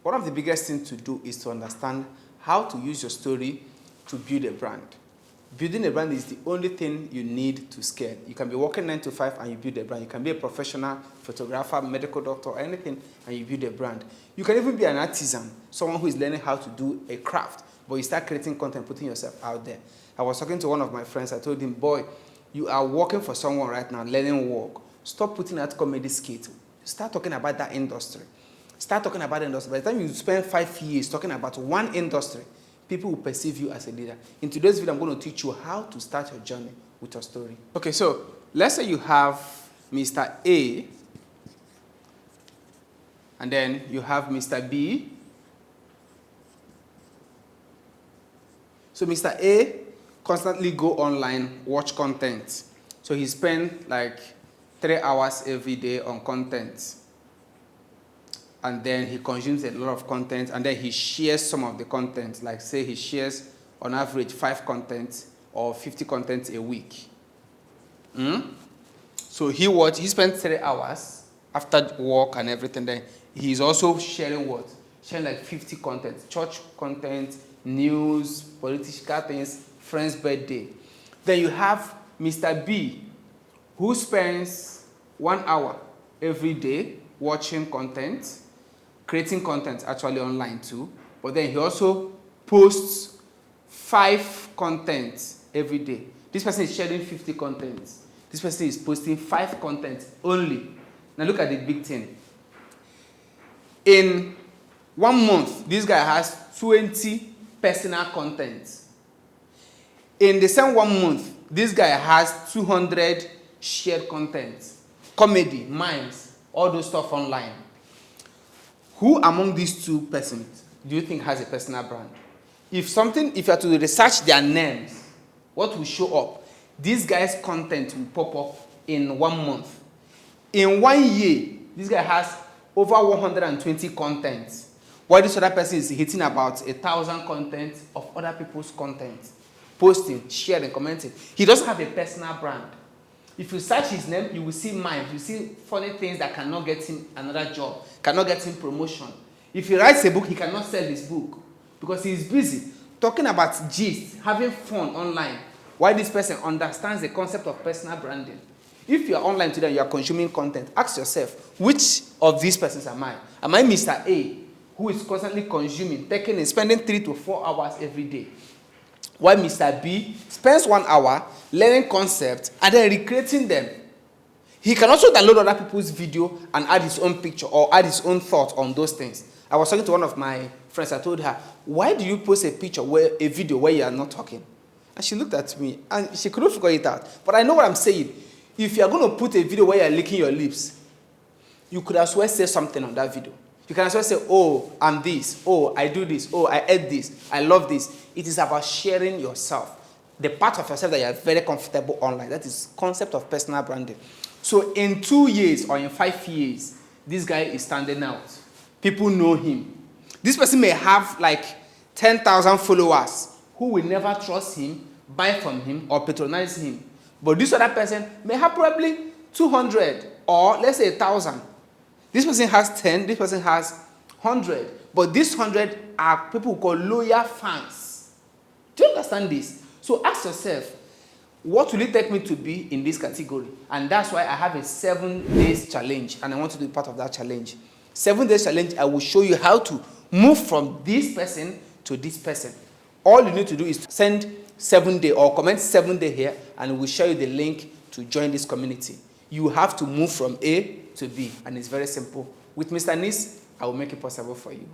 One of the biggest things to do is to understand how to use your story to build a brand. Building a brand is the only thing you need to scale. You can be working 9 to 5 and you build a brand. You can be a professional photographer, medical doctor, or anything, and you build a brand. You can even be an artisan, someone who is learning how to do a craft, but you start creating content, putting yourself out there. I was talking to one of my friends. I told him, boy, you are working for someone right now, learning work. Stop putting out comedy skits. Start talking about that industry. Start talking about the industry. By the time you spend 5 years talking about one industry, people will perceive you as a leader. In today's video, I'm going to teach you how to start your journey with your story. Okay, so let's say you have Mr. A, and then you have Mr. B. So Mr. A constantly go online, watch content. So he spends like 3 hours every day on content. And then he consumes a lot of content, and then he shares some of the content. Like say he shares on average 5 content or 50 content a week. So he spends 3 hours after work and everything. Then he's also sharing what? Sharing like 50 content, church content, news, political things, friend's birthday. Then you have Mr. B, who spends 1 hour every day watching content, creating content actually online too, but then he also posts 5 content every day. This person is sharing 50 content. This person is posting 5 content only. Now look at the big thing. In 1 month, this guy has 20 personal content. In the same 1 month, this guy has 200 shared content, comedy, memes, all those stuff online. Who among these 2 persons do you think has a personal brand? If you are to research their names, what will show up? This guy's content will pop up in 1 month. In 1 year, this guy has over 120 contents, while this other person is hitting about 1,000 content of other people's content, posting, sharing, commenting. He doesn't have a personal brand. If you search his name, you will see memes, you see funny things that cannot get him another job, cannot get him promotion. If he writes a book, he cannot sell his book because he is busy talking about gist, having fun online, while this person understands the concept of personal branding. If you are online today and you are consuming content, ask yourself, which of these persons am I? Am I Mr. A, who is constantly consuming, taking and spending 3 to 4 hours every day? While Mr. B spends 1 hour learning concepts and then recreating them. He can also download other people's video and add his own picture or add his own thought on those things. I was talking to one of my friends. I told her, why do you post a video where you are not talking? And she looked at me and she couldn't figure it out. But I know what I'm saying. If you are going to put a video where you are licking your lips, you could as well say something on that video. You can as well say, oh, I'm this. Oh, I do this. Oh, I ate this. I love this. It is about sharing yourself. The part of yourself that you are very comfortable online. That is concept of personal branding. So in 2 years or in 5 years, this guy is standing out. People know him. This person may have like 10,000 followers who will never trust him, buy from him, or patronize him. But this other person may have probably 200 or let's say 1,000. This person has 10, this person has 100. But these 100 are people who call loyal fans. Do you understand this? So ask yourself, what will it take me to be in this category? And that's why I have a 7 days challenge, and I want to be part of that challenge. 7 days challenge, I will show you how to move from this person to this person. All you need to do is send 7 day or comment 7 day here, and we'll show you the link to join this community. You have to move from A to B, and it's very simple. With Mr. Nis, I will make it possible for you.